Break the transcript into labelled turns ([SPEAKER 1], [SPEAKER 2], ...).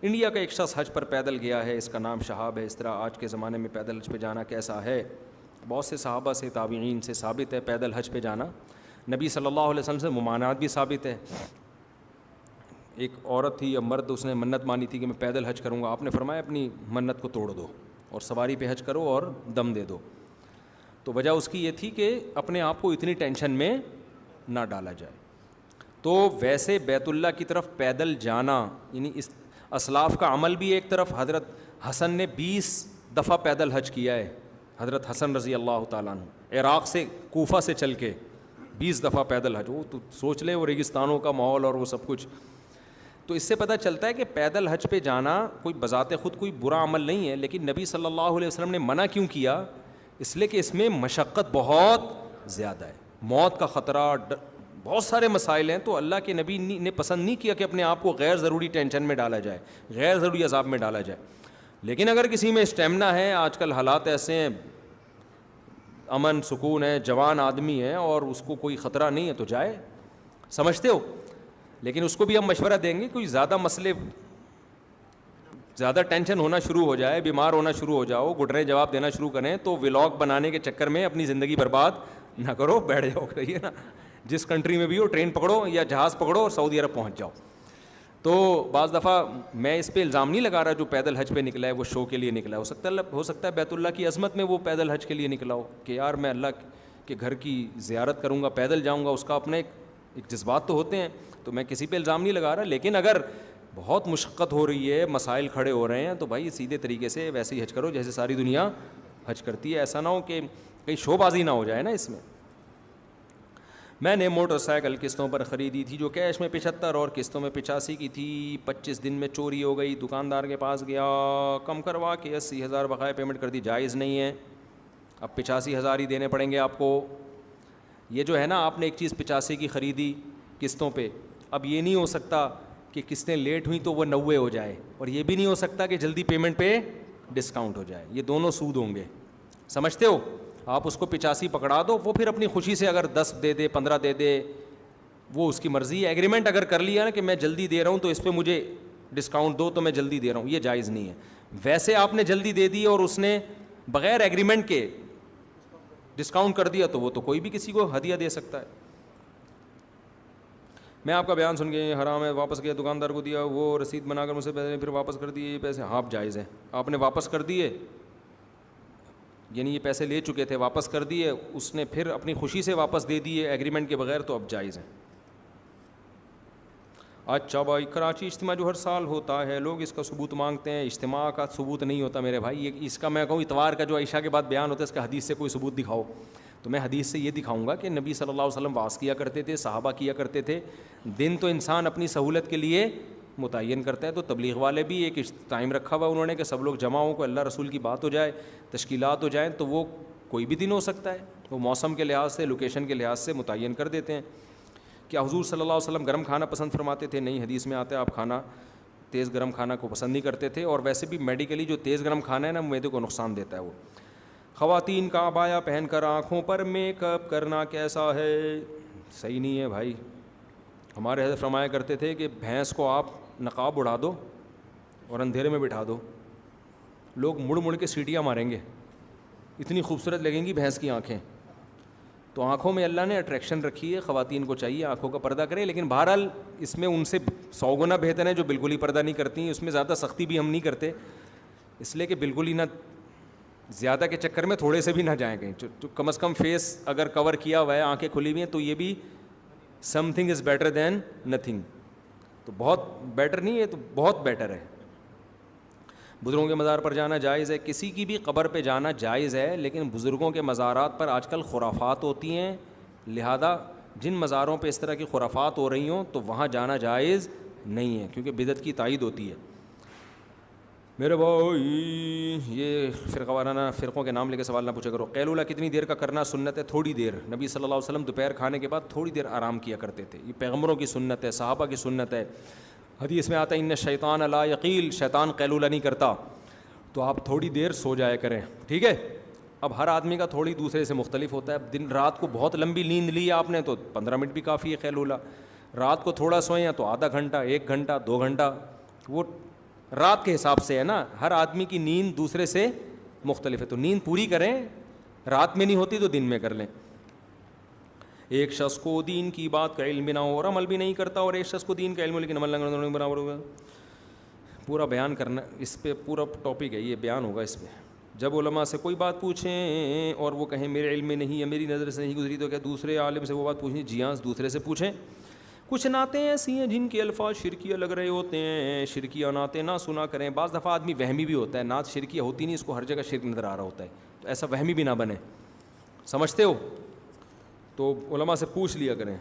[SPEAKER 1] India کا ایک شخص حج پر پیدل گیا ہے، اس کا نام شہاب ہے. اس طرح آج کے زمانے میں پیدل حج پہ جانا کیسا ہے؟ بہت سے صحابہ سے، تابعین سے ثابت ہے پیدل حج پہ جانا. نبی صلی اللہ علیہ وسلم سے ممانعت بھی ثابت ہے. ایک عورت تھی یا مرد، اس نے منت مانی تھی کہ میں پیدل حج کروں گا. آپ نے فرمایا اپنی منت کو توڑ دو اور سواری پہ حج کرو اور دم دے دو. تو وجہ اس کی یہ تھی کہ اپنے آپ کو اتنی ٹینشن میں نہ ڈالا جائے. تو ویسے بیت اللہ کی طرف پیدل جانا یعنی اس اسلاف کا عمل بھی ایک طرف. حضرت حسن نے 20 دفعہ پیدل حج کیا ہے. حضرت حسن رضی اللہ تعالیٰ عنہ عراق سے کوفہ سے چل کے 20 دفعہ پیدل حج. وہ تو سوچ لیں وہ ریگستانوں کا ماحول اور وہ سب کچھ. تو اس سے پتہ چلتا ہے کہ پیدل حج پہ جانا کوئی بذات خود کوئی برا عمل نہیں ہے. لیکن نبی صلی اللہ علیہ وسلم نے منع کیوں کیا؟ اس لیے کہ اس میں مشقت بہت زیادہ ہے، موت کا خطرہ، بہت سارے مسائل ہیں. تو اللہ کے نبی نے پسند نہیں کیا کہ اپنے آپ کو غیر ضروری ٹینشن میں ڈالا جائے، غیر ضروری عذاب میں ڈالا جائے. لیکن اگر کسی میں اسٹیمنا ہے، آج کل حالات ایسے ہیں، امن سکون ہے، جوان آدمی ہے اور اس کو کوئی خطرہ نہیں ہے تو جائے. سمجھتے ہو؟ لیکن اس کو بھی ہم مشورہ دیں گے کوئی زیادہ مسئلے، زیادہ ٹینشن ہونا شروع ہو جائے، بیمار ہونا شروع ہو جاؤ، گھٹنے جواب دینا شروع کریں تو ولاگ بنانے کے چکر میں اپنی زندگی برباد نہ کرو. بیٹھ جاؤ، کریے نا، جس کنٹری میں بھی ہو ٹرین پکڑو یا جہاز پکڑو اور سعودی عرب پہنچ جاؤ. تو بعض دفعہ میں اس پہ الزام نہیں لگا رہا جو پیدل حج پہ نکلا ہے وہ شو کے لیے نکلا ہے. ہو سکتا ہے بیت اللہ کی عظمت میں وہ پیدل حج کے لیے نکلا ہو کہ یار میں اللہ کے گھر کی زیارت کروں گا، پیدل جاؤں گا. اس کا اپنے ایک جذبات تو ہوتے ہیں. تو میں کسی پہ الزام نہیں لگا رہا. لیکن اگر بہت مشقت ہو رہی ہے، مسائل کھڑے ہو رہے ہیں تو بھائی سیدھے طریقے سے ویسے ہی حج کرو جیسے ساری دنیا حج کرتی ہے. ایسا نہ ہو کہ کہیں شو بازی نہ ہو جائے نا اس میں. میں نے موٹر سائیکل قسطوں پر خریدی تھی جو کیش میں 75 اور قسطوں میں 85 کی تھی. 25 دن میں چوری ہو گئی. دکاندار کے پاس گیا، کم کروا کے 80,000 بقایا پیمنٹ کر دی. جائز نہیں ہے. اب 85,000 ہی دینے پڑیں گے آپ کو. یہ جو ہے نا، آپ نے ایک چیز 85 کی خریدی قسطوں پہ، اب یہ نہیں ہو سکتا کہ قسطیں لیٹ ہوئیں تو وہ 90 ہو جائے، اور یہ بھی نہیں ہو سکتا کہ جلدی پیمنٹ پہ ڈسکاؤنٹ ہو جائے. یہ دونوں سود ہوں گے. سمجھتے ہو؟ آپ اس کو 85 پکڑا دو، وہ پھر اپنی خوشی سے اگر 10 دے دے 15 دے دے وہ اس کی مرضی ہے. ایگریمنٹ اگر کر لیا نا کہ میں جلدی دے رہا ہوں تو اس پہ مجھے ڈسکاؤنٹ دو تو میں جلدی دے رہا ہوں، یہ جائز نہیں ہے. ویسے آپ نے جلدی دے دی اور اس نے بغیر ایگریمنٹ کے ڈسکاؤنٹ کر دیا تو وہ تو کوئی بھی کسی کو ہدیہ دے سکتا ہے. میں آپ کا بیان سن کے حرام ہے، واپس گیا دکاندار کو دیا، وہ رسید بنا کر مجھ سے پیسے پھر واپس کر دیے. یہ پیسے ہاں جائز ہیں. آپ نے واپس کر دیے، یعنی یہ پیسے لے چکے تھے واپس کر دیے، اس نے پھر اپنی خوشی سے واپس دے دیے ایگریمنٹ کے بغیر، تو اب جائز ہیں. اچھا بھائی، کراچی اجتماع جو ہر سال ہوتا ہے لوگ اس کا ثبوت مانگتے ہیں. اجتماع کا ثبوت نہیں ہوتا میرے بھائی. یہ اس کا میں کہوں اتوار کا جو عشاء کے بعد بیان ہوتا ہے اس کا حدیث سے کوئی ثبوت دکھاؤ. تو میں حدیث سے یہ دکھاؤں گا کہ نبی صلی اللہ علیہ وسلم واعظ کیا کرتے تھے، صحابہ کیا کرتے تھے. دن تو انسان اپنی سہولت کے لیے متعین کرتا ہے. تو تبلیغ والے بھی ایک ٹائم رکھا ہوا انہوں نے کہ سب لوگ جمع ہوں، کو اللہ رسول کی بات ہو جائے، تشکیلات ہو جائیں. تو وہ کوئی بھی دن ہو سکتا ہے. وہ موسم کے لحاظ سے، لوکیشن کے لحاظ سے متعین کر دیتے ہیں. کیا حضور صلی اللہ علیہ وسلم گرم کھانا پسند فرماتے تھے؟ نہیں، حدیث میں آتا ہے آپ کھانا تیز گرم کھانا کو پسند نہیں کرتے تھے. اور ویسے بھی میڈیکلی جو تیز گرم کھانا ہے نا معدے کو نقصان دیتا ہے. وہ خواتین کا عبایا پہن کر آنکھوں پر میک اپ کرنا کیسا ہے؟ صحیح نہیں ہے بھائی. ہمارے حضرت فرمایا کرتے تھے کہ بھینس کو آپ نقاب اڑا دو اور اندھیرے میں بٹھا دو، لوگ مڑ مڑ کے سیٹیاں ماریں گے، اتنی خوبصورت لگیں گی بھینس کی آنکھیں. تو آنکھوں میں اللہ نے اٹریکشن رکھی ہے، خواتین کو چاہیے آنکھوں کا پردہ کرے. لیکن بہرحال اس میں ان سے 100 گنا بہتر ہے جو بالکل ہی پردہ نہیں کرتی ہیں. اس میں زیادہ سختی بھی ہم نہیں کرتے، اس لیے کہ بالکل ہی نہ زیادہ کے چکر میں تھوڑے سے بھی نہ جائیں کہیں. تو کم از کم فیس اگر کور کیا ہوا ہے، آنکھیں کھلی ہوئی ہیں، تو یہ بھی some thing is better than nothing. تو بہت بیٹر نہیں ہے تو بہت بیٹر ہے. بزرگوں کے مزار پر جانا جائز ہے؟ کسی کی بھی قبر پہ جانا جائز ہے، لیکن بزرگوں کے مزارات پر آج کل خرافات ہوتی ہیں. لہذا جن مزاروں پہ اس طرح کی خرافات ہو رہی ہوں تو وہاں جانا جائز نہیں ہے، کیونکہ بدعت کی تائید ہوتی ہے. میرے بھائی یہ فرقہ وارانہ فرقوں کے نام لے کے سوال نہ پوچھا کرو. قیلولہ کتنی دیر کا کرنا سنت ہے؟ تھوڑی دیر. نبی صلی اللہ علیہ وسلم دوپہر کھانے کے بعد تھوڑی دیر آرام کیا کرتے تھے. یہ پیغمبروں کی سنت ہے، صحابہ کی سنت ہے. حدیث میں آتا ہے ان الشیطان لا یقیل، شیطان قیلولہ نہیں کرتا. تو آپ تھوڑی دیر سو جایا کریں، ٹھیک ہے. اب ہر آدمی کا تھوڑی دوسرے سے مختلف ہوتا ہے. اب دن رات کو بہت لمبی نیند لی آپ نے تو 15 منٹ بھی کافی ہے قیلولہ. رات کو تھوڑا سوئیں تو آدھا گھنٹہ، 1 گھنٹہ، 2 گھنٹہ، وہ رات کے حساب سے ہے نا, ہر آدمی کی نیند دوسرے سے مختلف ہے, تو نیند پوری کریں, رات میں نہیں ہوتی تو دن میں کر لیں. ایک شخص کو دین کی بات کا علم بھی نہ ہو اور عمل بھی نہیں کرتا, اور ایک شخص کو دین کا علم ہو لیکن عمل نہ کرنا دونوں برابر ہوگا. پورا بیان کرنا اس پہ, پورا ٹاپک ہے یہ, بیان ہوگا اس پہ. جب علماء سے کوئی بات پوچھیں اور وہ کہیں میرے علم میں نہیں یا میری نظر سے نہیں گزری, تو کیا دوسرے عالم سے وہ بات پوچھنی؟ جی ہاں, دوسرے سے پوچھیں. کچھ نعتیں ایسی ہیں جن کے الفاظ شرکیہ لگ رہے ہوتے ہیں, شرکیہ نعتیں نہ سنا کریں. بعض دفعہ آدمی وہمی بھی ہوتا ہے, نعت شرکیہ ہوتی نہیں, اس کو ہر جگہ شرک نظر آ رہا ہوتا ہے, تو ایسا وہمی بھی نہ بنے, سمجھتے ہو؟ تو علماء سے پوچھ لیا کریں.